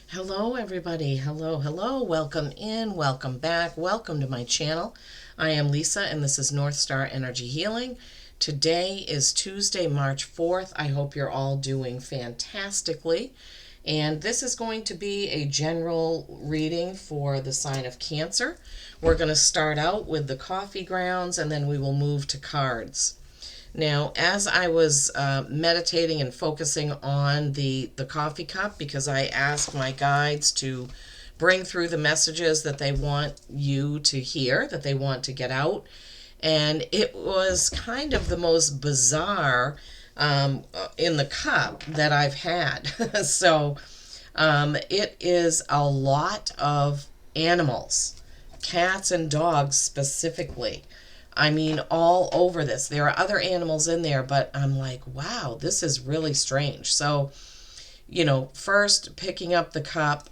Hello, everybody. Hello, hello. Welcome in, welcome back, welcome to my channel. I am Lisa, and this is North Star Energy Healing. Today is Tuesday, March 4th. I hope you're all doing fantastically. And this is going to be a general reading for the sign of Cancer. We're going to start out with the coffee grounds, and then we will move to cards. Now, as I was meditating and focusing on the coffee cup, because I asked my guides to bring through the messages that they want you to hear, that they want to get out, and it was kind of the most bizarre in the cup that I've had. So it is a lot of animals, cats and dogs specifically. I mean, all over this. There are other animals in there, but I'm like, wow, this is really strange. So, first picking up the cup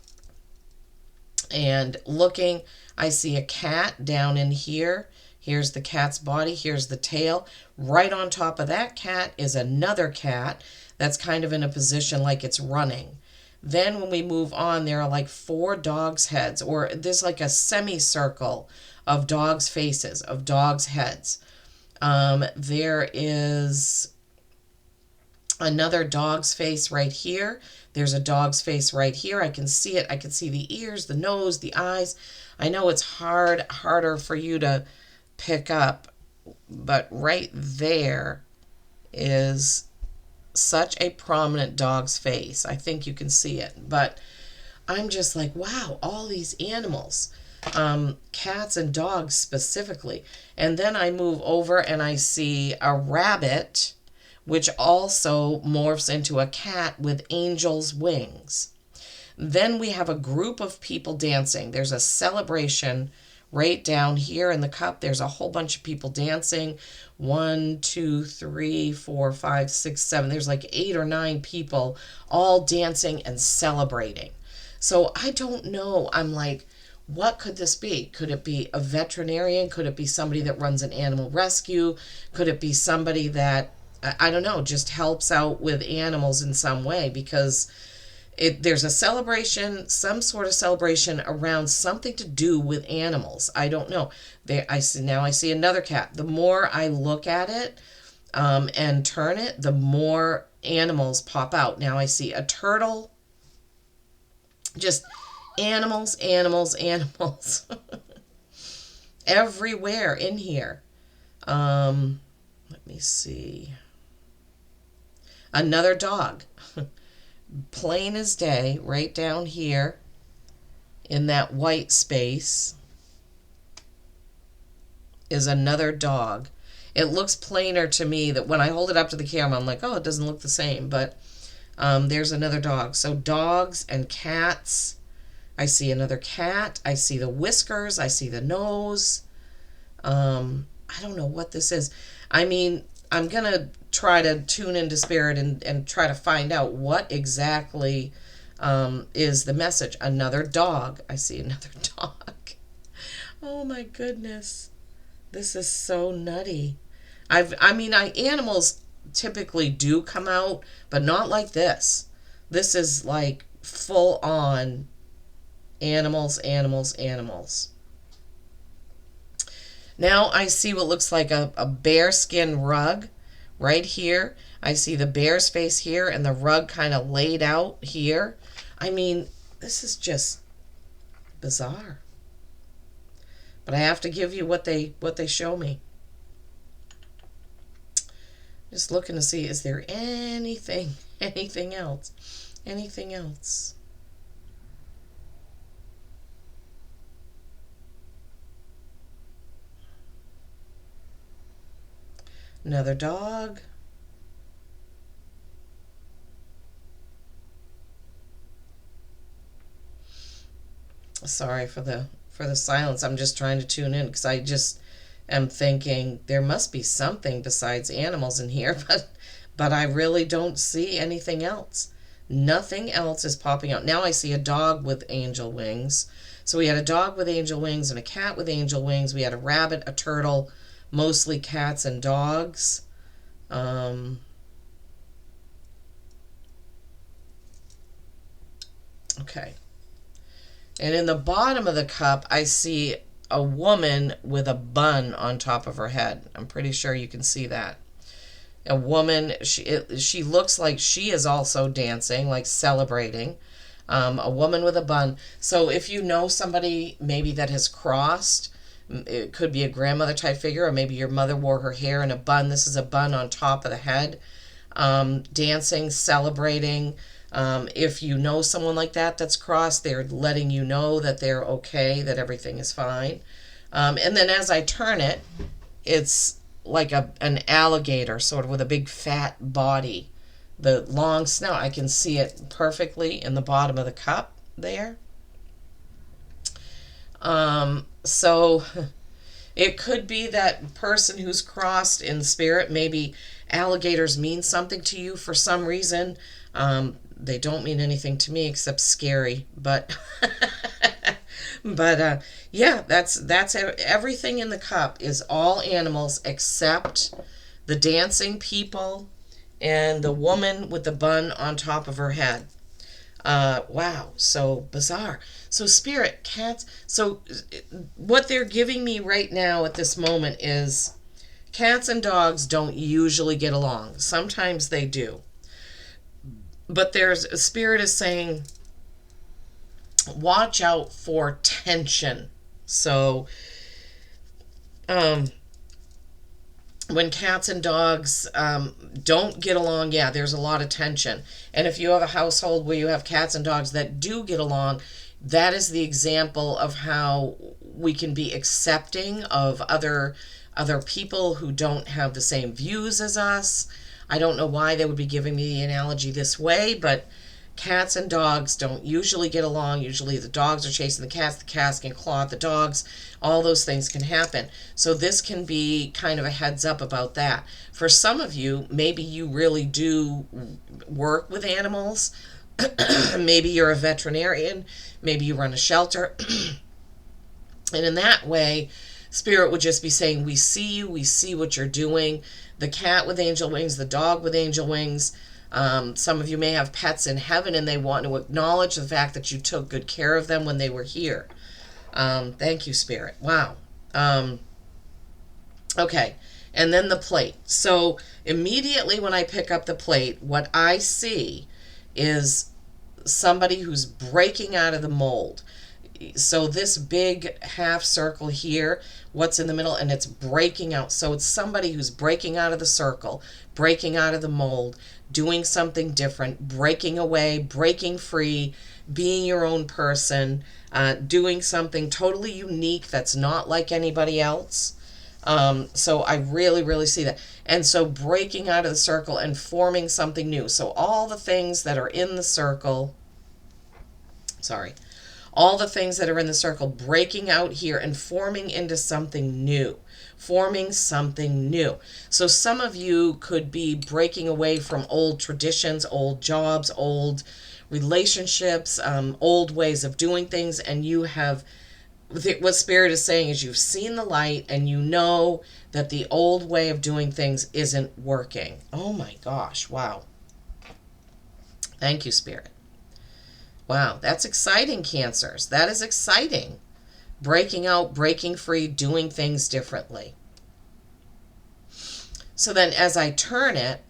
and looking, I see a cat down in here. Here's the cat's body. Here's the tail. Right on top of that cat is another cat that's kind of in a position like it's running. Then when we move on, there are like four dogs' heads, or there's like a semicircle of dogs' faces, of dogs' heads. There is another dog's face right here. There's a dog's face right here. I can see it. I can see the ears, the nose, the eyes. I know it's harder for you to pick up, but right there is such a prominent dog's face. I think you can see it, but I'm just like, wow, all these animals, cats and dogs specifically. And then I move over and I see a rabbit, which also morphs into a cat with angel's wings. Then we have a group of people dancing. There's a celebration right down here in the cup. There's a whole bunch of people dancing. 1, 2, 3, 4, 5, 6, 7. There's like 8 or 9 people all dancing and celebrating. So I don't know. I'm like, what could this be? Could it be a veterinarian? Could it be somebody that runs an animal rescue? Could it be somebody that, I don't know, just helps out with animals in some way? Because there's a celebration, some sort of celebration around something to do with animals. I don't know. I see another cat. The more I look at it and turn it, the more animals pop out. Now I see a turtle. Just animals, animals, animals everywhere in here. Let me see. Another dog. Plain as day, right down here in that white space is another dog. It looks plainer to me that when I hold it up to the camera, I'm like, oh, it doesn't look the same, but there's another dog. So dogs and cats. I see another cat. I see the whiskers. I see the nose. I don't know what this is. I mean, I'm going to try to tune into spirit and try to find out what exactly is the message. Another dog. I see another dog. Oh my goodness. This is so nutty. Animals typically do come out, but not like this. This is like full on animals, animals, animals. Now I see what looks like a bearskin rug right here. I see the bear's face here and the rug kind of laid out here. I mean, this is just bizarre. But I have to give you what they show me. Just looking to see, is there anything else? Anything else? Another dog. Sorry for the silence. I'm just trying to tune in because I just am thinking there must be something besides animals in here, but I really don't see anything else. Nothing else is popping out. Now I see a dog with angel wings. So we had a dog with angel wings and a cat with angel wings. We had a rabbit, a turtle, mostly cats and dogs. Okay, Okay. And in the bottom of the cup, I see a woman with a bun on top of her head. I'm pretty sure you can see that. A woman, she looks like she is also dancing, like celebrating. A woman with a bun. So if you know somebody maybe that has crossed, it could be a grandmother type figure, or maybe your mother wore her hair in a bun. This is a bun on top of the head, dancing, celebrating. If you know someone like that that's crossed, they're letting you know that they're okay, that everything is fine. And then as I turn it, it's like an alligator, sort of with a big fat body. The long snout, I can see it perfectly in the bottom of the cup there. So it could be that person who's crossed in spirit. Maybe alligators mean something to you for some reason. They don't mean anything to me except scary, but yeah, that's everything in the cup is all animals except the dancing people and the woman with the bun on top of her head. Wow, so bizarre. So spirit, cats. So what they're giving me right now at this moment is cats and dogs don't usually get along. Sometimes they do. But there's a spirit is saying, watch out for tension. So, when cats and dogs don't get along, yeah, there's a lot of tension. And if you have a household where you have cats and dogs that do get along, that is the example of how we can be accepting of other people who don't have the same views as us. I don't know why they would be giving me the analogy this way, but cats and dogs don't usually get along. Usually the dogs are chasing the cats can claw at the dogs. All those things can happen. So this can be kind of a heads up about that. For some of you, maybe you really do work with animals. Maybe you're a veterinarian. Maybe you run a shelter. And in that way, Spirit would just be saying, we see you, we see what you're doing. The cat with angel wings, the dog with angel wings. Some of you may have pets in heaven and they want to acknowledge the fact that you took good care of them when they were here. Thank you, Spirit. Wow. Okay. And then the plate. So immediately when I pick up the plate, what I see is somebody who's breaking out of the mold. So this big half circle here, what's in the middle, and it's breaking out. So it's somebody who's breaking out of the circle, breaking out of the mold, doing something different, breaking away, breaking free, being your own person, doing something totally unique that's not like anybody else. So I really, really see that. And so breaking out of the circle and forming something new. So all the things that are in the circle, all the things that are in the circle breaking out here and forming into something new. Forming something new. So some of you could be breaking away from old traditions, old jobs, old relationships, old ways of doing things, and you have, what Spirit is saying is you've seen the light and you know that the old way of doing things isn't working. Oh my gosh, wow. Thank you, Spirit. Wow, that's exciting, Cancers. That is exciting. Breaking out, breaking free, doing things differently. So then as I turn it,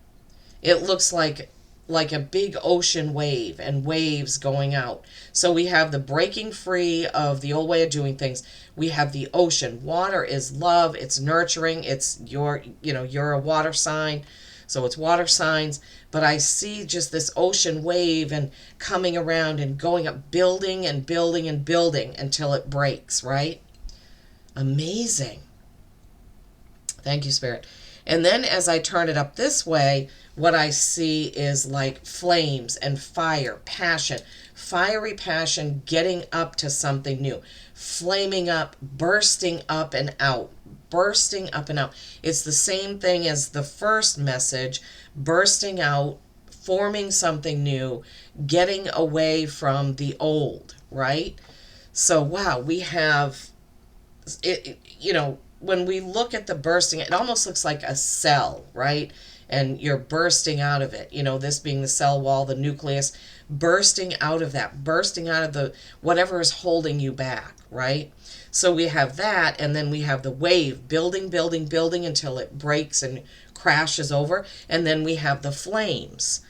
it looks like a big ocean wave and waves going out. So we have the breaking free of the old way of doing things. We have the ocean. Water is love. It's nurturing. It's you're a water sign. So it's water signs. But I see just this ocean wave and coming around and going up, building and building and building until it breaks, right? Amazing. Thank you, Spirit. And then as I turn it up this way, what I see is like flames and fire, passion, fiery passion getting up to something new, flaming up, bursting up and out, bursting up and out. It's the same thing as the first message, bursting out, forming something new, getting away from the old, right? So, wow, we have, when we look at the bursting, it almost looks like a cell, right? And you're bursting out of it, this being the cell wall, the nucleus. bursting out of that, bursting out of the whatever is holding you back, right? So we have that, and then we have the wave building, building, building until it breaks and crashes over, and then we have the flames,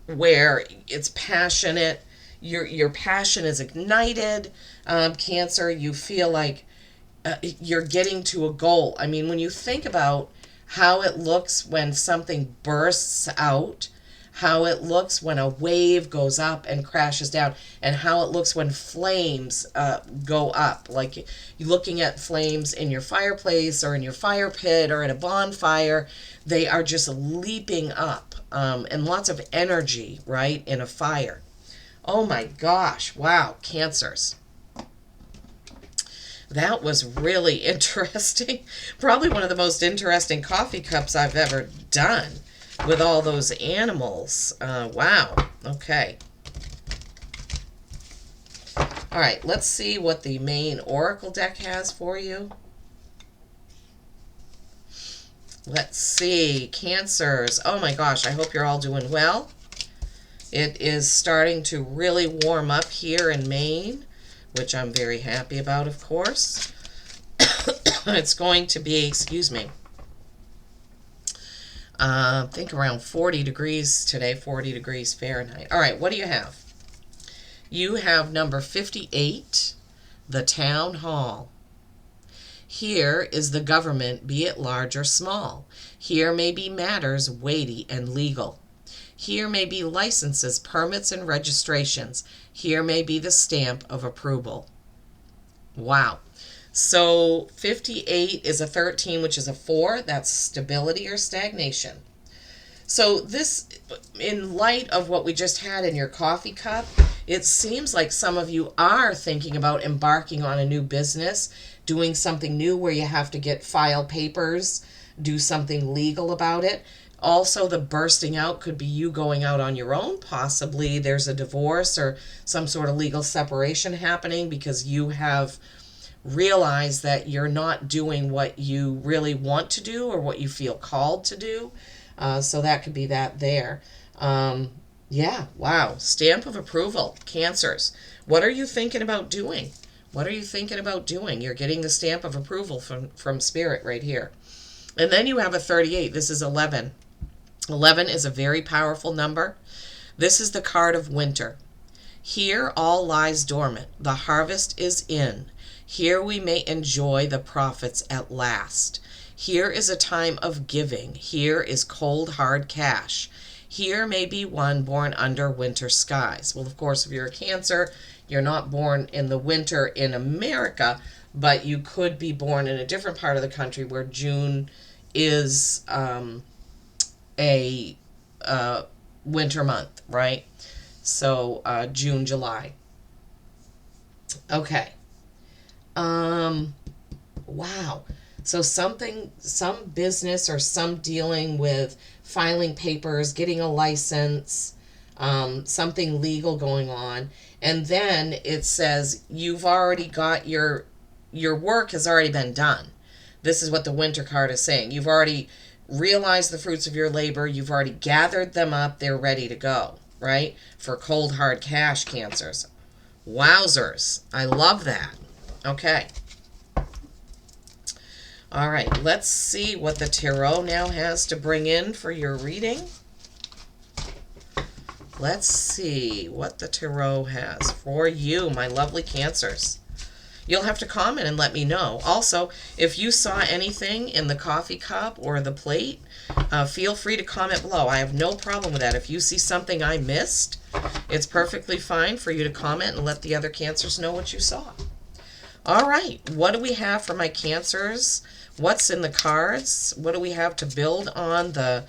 where it's passionate. Your passion is ignited. Cancer, you feel like you're getting to a goal. I mean, when you think about how it looks when something bursts out, how it looks when a wave goes up and crashes down, and how it looks when flames go up. Like you're looking at flames in your fireplace or in your fire pit or in a bonfire, they are just leaping up, and lots of energy, right, in a fire. Oh my gosh, wow, Cancers. That was really interesting. Probably one of the most interesting coffee cups I've ever done with all those animals. Wow. Okay. All right, let's see what the main Oracle deck has for you. Let's see. Cancers. Oh my gosh, I hope you're all doing well. It is starting to really warm up here in Maine, which I'm very happy about, of course. It's going to be, excuse me, I think around 40 degrees today, 40 degrees Fahrenheit. All right, what do you have? You have number 58, the town hall. Here is the government, be it large or small. Here may be matters weighty and legal. Here may be licenses, permits, and registrations. Here may be the stamp of approval. Wow. So 58 is a 13, which is a 4. That's stability or stagnation. So this, in light of what we just had in your coffee cup, it seems like some of you are thinking about embarking on a new business, doing something new where you have to file papers, do something legal about it. Also, the bursting out could be you going out on your own. Possibly there's a divorce or some sort of legal separation happening because you have realized that you're not doing what you really want to do or what you feel called to do. So that could be that there. Yeah, wow. Stamp of approval. Cancers. What are you thinking about doing? What are you thinking about doing? You're getting the stamp of approval from Spirit right here. And then you have a 38. This is 11. 11 is a very powerful number. This is the card of winter. Here all lies dormant. The harvest is in. Here we may enjoy the profits at last. Here is a time of giving. Here is cold, hard cash. Here may be one born under winter skies. Well, of course, if you're a Cancer, you're not born in the winter in America, but you could be born in a different part of the country where June is a winter month, right? So June, July. Okay. Wow. So some business or some dealing with filing papers, getting a license, something legal going on. And then it says you've already got your work has already been done. This is what the winter card is saying. You've already realized the fruits of your labor. You've already gathered them up. They're ready to go, right? For cold, hard cash, Cancers. Wowzers. I love that. Okay. All right. Let's see what the tarot now has to bring in for your reading. Let's see what the tarot has for you, my lovely Cancers. You'll have to comment and let me know. Also, if you saw anything in the coffee cup or the plate, feel free to comment below. I have no problem with that. If you see something I missed, it's perfectly fine for you to comment and let the other Cancers know what you saw. All right, what do we have for my Cancers? What's in the cards? What do we have to build on? The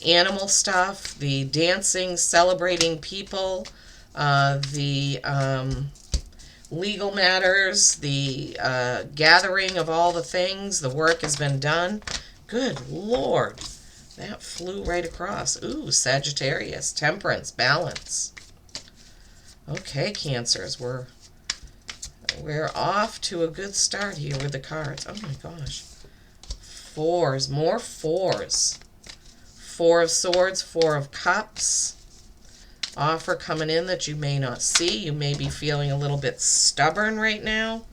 animal stuff, the dancing, celebrating people, the legal matters, the gathering of all the things, the work has been done. Good Lord, that flew right across. Ooh, Sagittarius, temperance, balance. Okay, Cancers, we're off to a good start here with the cards. Oh my gosh. Fours, more fours. 4 of Swords, 4 of Cups. offer coming in that you may not see. You may be feeling a little bit stubborn right now.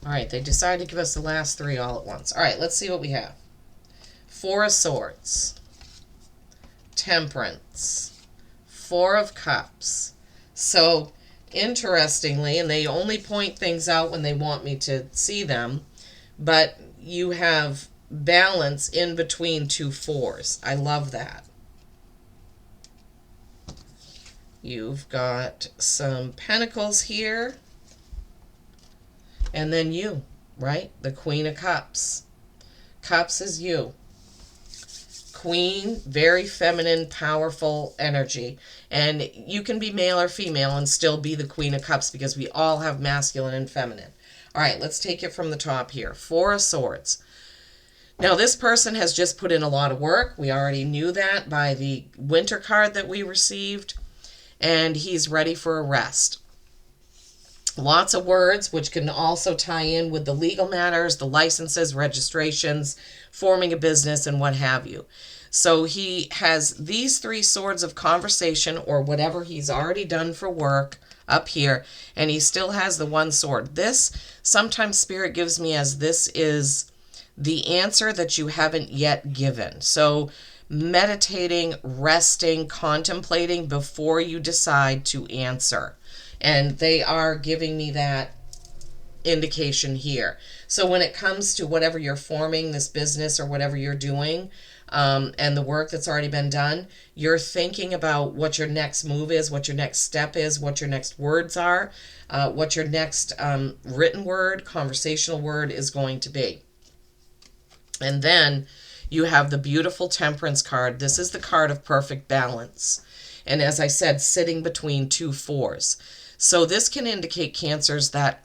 All right, they decided to give us the last three all at once. All right, let's see what we have. Four of Swords, Temperance, Four of Cups. So, interestingly, and they only point things out when they want me to see them, but you have balance in between two fours. I love that. You've got some Pentacles here. And then you, right? The Queen of Cups. Cups is you. Queen, very feminine, powerful energy. And you can be male or female and still be the Queen of Cups because we all have masculine and feminine. All right, let's take it from the top here. Four of Swords. Now, this person has just put in a lot of work. We already knew that by the winter card that we received. And he's ready for a rest. Lots of words, which can also tie in with the legal matters, the licenses, registrations, forming a business, and what have you. So he has these three swords of conversation or whatever he's already done for work up here, and he still has the one sword. This, sometimes Spirit gives me as this is the answer that you haven't yet given. So meditating, resting, contemplating before you decide to answer. And they are giving me that indication here. So when it comes to whatever you're forming, this business or whatever you're doing, and the work that's already been done, you're thinking about what your next move is, what your next step is, what your next words are, what your next written word, conversational word is going to be. And then you have the beautiful Temperance card. This is the card of perfect balance. And as I said, sitting between two fours. So this can indicate, Cancers, that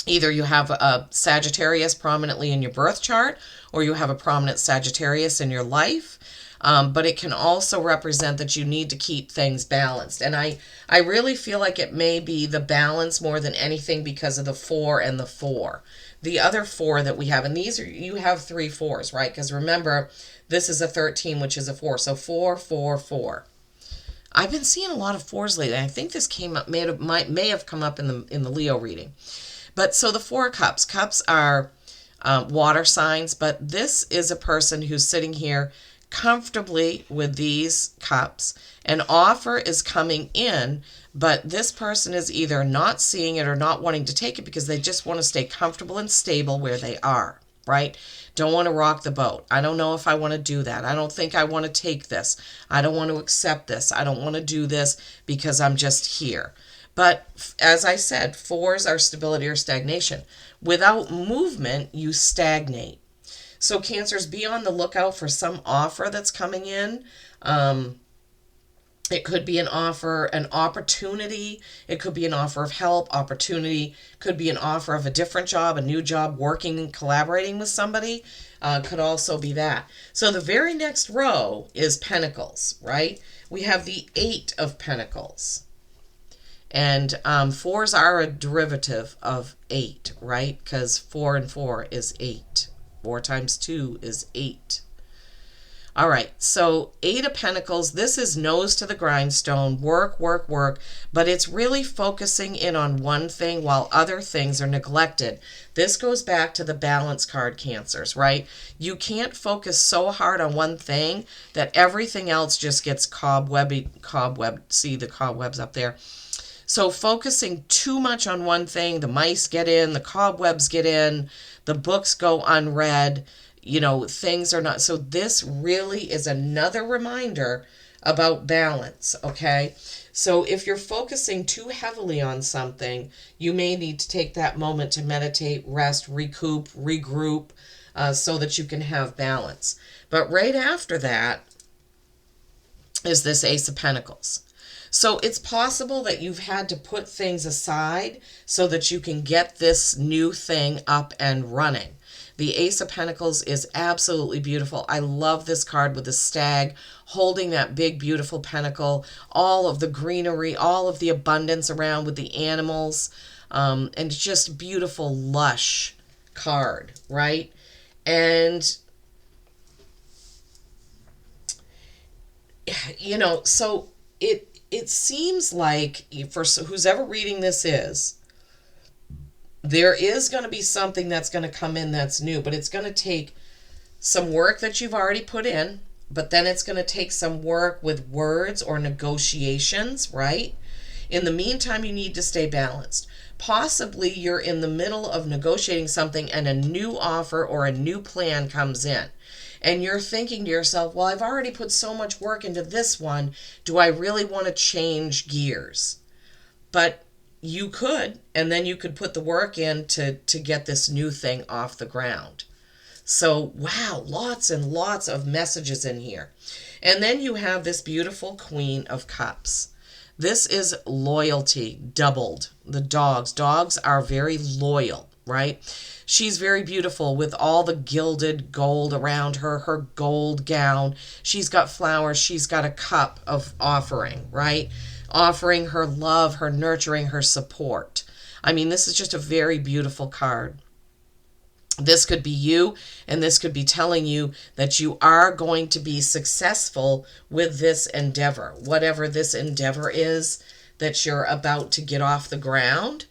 either you have a Sagittarius prominently in your birth chart or you have a prominent Sagittarius in your life. But it can also represent that you need to keep things balanced. And I really feel like it may be the balance more than anything because of the 4 and the 4. The other 4 that we have, and these are, you have 3 4s, right? Because remember, this is a 13, which is a 4. So 4, 4, 4. I've been seeing a lot of 4s lately. I think this came up, may have come up in the Leo reading. But so the 4 of Cups. Cups are water signs, but this is a person who's sitting here comfortably with these cups. An offer is coming in, but this person is either not seeing it or not wanting to take it because they just want to stay comfortable and stable where they are, right? Don't want to rock the boat. I don't know if I want to do that. I don't think I want to take this. I don't want to accept this. I don't want to do this because I'm just here. But as I said, 4s are stability or stagnation. Without movement, you stagnate. So Cancers, be on the lookout for some offer that's coming in. It could be an offer, an opportunity. It could be an offer of help, opportunity. Could be an offer of a different job, a new job, working and collaborating with somebody. Could also be that. So the very next row is Pentacles, right? We have the 8 of Pentacles. And 4s are a derivative of 8, right? Because 4 and 4 is 8. 4 times 2 is 8. All right, so 8 of Pentacles, this is nose to the grindstone, work, work, work, but it's really focusing in on one thing while other things are neglected. This goes back to the balance card, Cancers, right? You can't focus so hard on one thing that everything else just gets cobwebby, see the cobwebs up there. So focusing too much on one thing, the mice get in, the cobwebs get in, the books go unread, you know, things are not. So this really is another reminder about balance, okay? So if you're focusing too heavily on something, you may need to take that moment to meditate, rest, recoup, regroup, so that you can have balance. But right after that is this Ace of Pentacles. So it's possible that you've had to put things aside so that you can get this new thing up and running. The Ace of Pentacles is absolutely beautiful. I love this card with the stag holding that big, beautiful pentacle, all of the greenery, all of the abundance around with the animals, and just beautiful, lush card, right? And you know, so it seems like for who's ever reading this is, there is going to be something that's going to come in that's new, but it's going to take some work that you've already put in, but then it's going to take some work with words or negotiations, right? In the meantime, you need to stay balanced. Possibly you're in the middle of negotiating something and a new offer or a new plan comes in. And you're thinking to yourself, well, I've already put so much work into this one. Do I really want to change gears? But you could, and then you could put the work in to get this new thing off the ground. So, wow, lots and lots of messages in here. And then you have this beautiful Queen of Cups. This is loyalty doubled. The dogs are very loyal, right? She's very beautiful with all the gilded gold around her, her gold gown. She's got flowers. She's got a cup of offering, right? Offering her love, her nurturing, her support. I mean, this is just a very beautiful card. This could be you, and this could be telling you that you are going to be successful with this endeavor, whatever this endeavor is that you're about to get off the ground.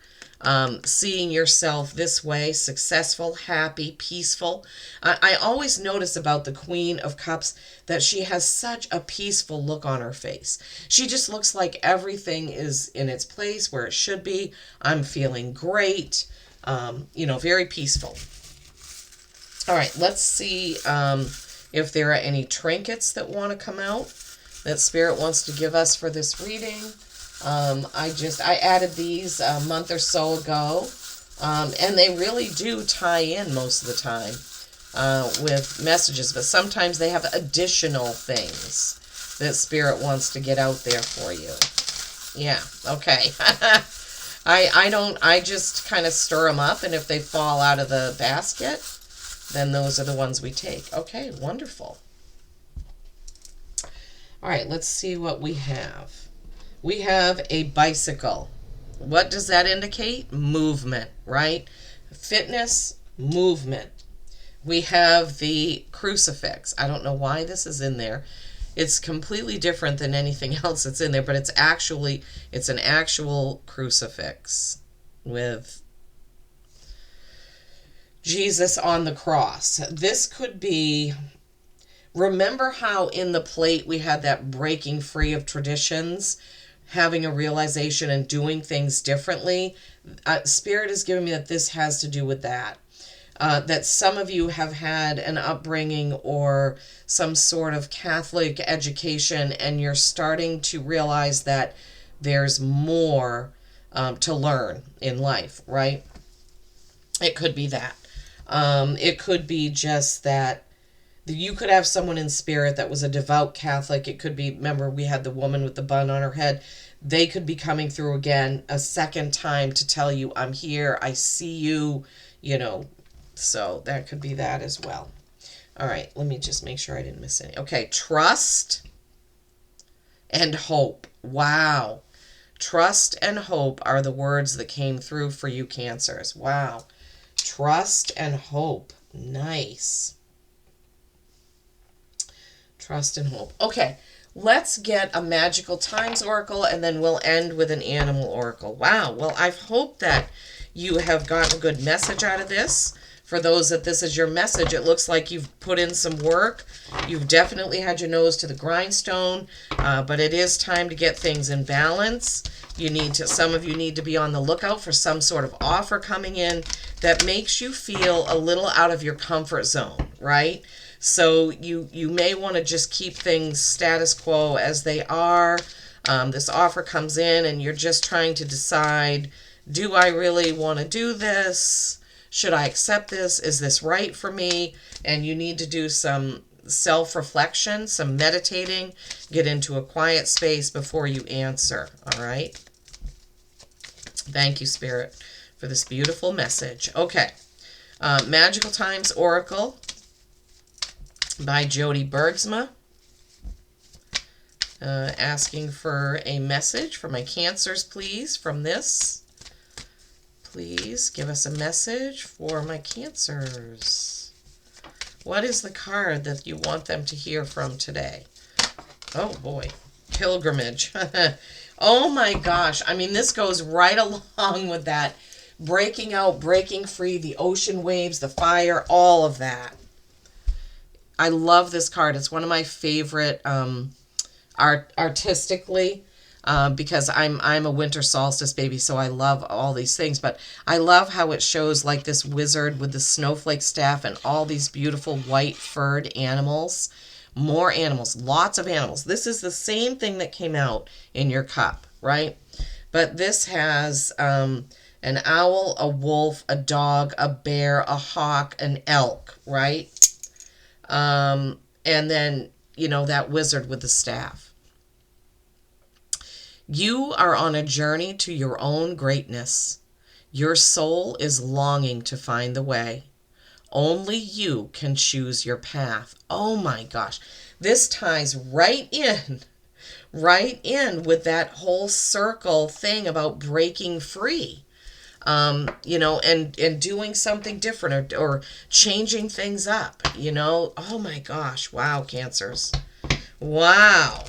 Seeing yourself this way, successful, happy, peaceful. I always notice about the Queen of Cups that she has such a peaceful look on her face. She just looks like everything is in its place where it should be. I'm feeling great. Very peaceful. All right, let's see if there are any trinkets that want to come out that Spirit wants to give us for this reading. I added these a month or so ago, and they really do tie in most of the time with messages, but sometimes they have additional things that Spirit wants to get out there for you. Yeah, okay. I just kind of stir them up, and if they fall out of the basket, then those are the ones we take. Okay, wonderful. All right, let's see what we have. We have a bicycle. What does that indicate? Movement, right? Fitness, movement. We have the crucifix. I don't know why this is in there. It's completely different than anything else that's in there, but it's an actual crucifix with Jesus on the cross. This could be, remember how in the plate we had that breaking free of traditions, having a realization and doing things differently? Spirit is giving me that this has to do with that. That some of you have had an upbringing or some sort of Catholic education, and you're starting to realize that there's more to learn in life, right? It could be that. It could be just that you could have someone in spirit that was a devout Catholic. It could be, remember we had the woman with the bun on her head. They could be coming through again a second time to tell you, I'm here, I see you, so that could be that as well. All right, let me just make sure I didn't miss any. Okay, trust and hope. Wow. Trust and hope are the words that came through for you Cancers. Wow. Trust and hope. Nice. Trust and hope. Okay, let's get a Magical Times Oracle, and then we'll end with an Animal Oracle. Wow. Well, I hope that you have gotten a good message out of this. For those that this is your message, it looks like you've put in some work. You've definitely had your nose to the grindstone, but it is time to get things in balance. Some of you need to be on the lookout for some sort of offer coming in that makes you feel a little out of your comfort zone, right? So you may want to just keep things status quo as they are. This offer comes in and you're just trying to decide, do I really want to do this? Should I accept this? Is this right for me? And you need to do some self-reflection, some meditating, get into a quiet space before you answer, all right? Thank you, Spirit, for this beautiful message. Okay, Magical Times Oracle by Jody Bergsma, asking for a message for my Cancers, please, from this. Please give us a message for my Cancers. What is the card that you want them to hear from today? Oh boy. Pilgrimage. Oh my gosh. I mean, this goes right along with that. Breaking out, breaking free, the ocean waves, the fire, all of that. I love this card. It's one of my favorite artistically, because I'm a winter solstice baby, so I love all these things. But I love how it shows like this wizard with the snowflake staff and all these beautiful white furred animals. More animals, lots of animals. This is the same thing that came out in your cup, right? But this has an owl, a wolf, a dog, a bear, a hawk, an elk, right? And then, that wizard with the staff. You are on a journey to your own greatness. Your soul is longing to find the way. Only you can choose your path. Oh my gosh. This ties right in with that whole circle thing about breaking free. And doing something different, or changing things up, Oh my gosh. Wow, Cancers. Wow.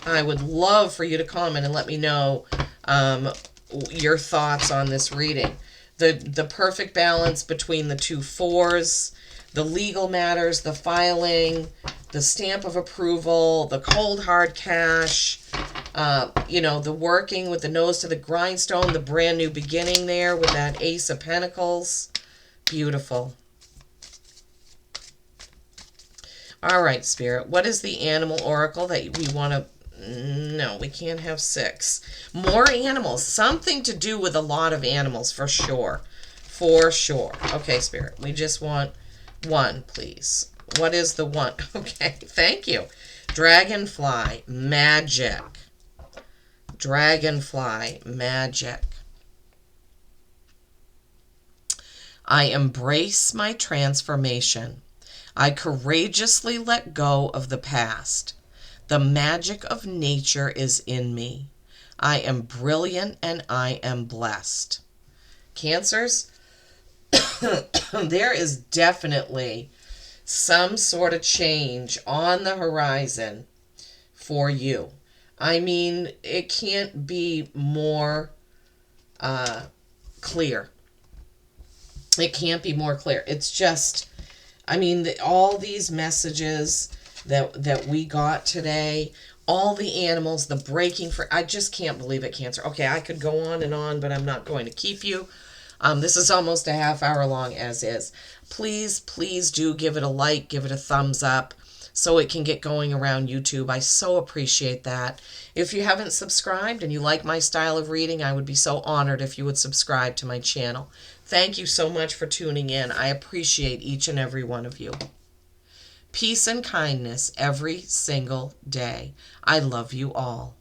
I would love for you to comment and let me know your thoughts on this reading. The perfect balance between the two fours, the legal matters, the filing, the stamp of approval, the cold hard cash, the working with the nose to the grindstone, the brand new beginning there with that Ace of Pentacles. Beautiful. All right, Spirit. What is the animal oracle that we want to... No, we can't have 6. More animals. Something to do with a lot of animals, for sure. For sure. Okay, Spirit. We just want 1, please. What is the 1? Okay, thank you. Dragonfly, magic. Dragonfly, magic. I embrace my transformation. I courageously let go of the past. The magic of nature is in me. I am brilliant and I am blessed. Cancers, there is definitely some sort of change on the horizon for you. I mean, it can't be more clear. It can't be more clear. It's just, I mean, all these messages that we got today, all the animals, the breaking for... I just can't believe it, Cancer. Okay, I could go on, but I'm not going to keep you. This is almost a half hour long as is. Please, please do give it a like, give it a thumbs up, so it can get going around YouTube. I so appreciate that. If you haven't subscribed and you like my style of reading, I would be so honored if you would subscribe to my channel. Thank you so much for tuning in. I appreciate each and every one of you. Peace and kindness every single day. I love you all.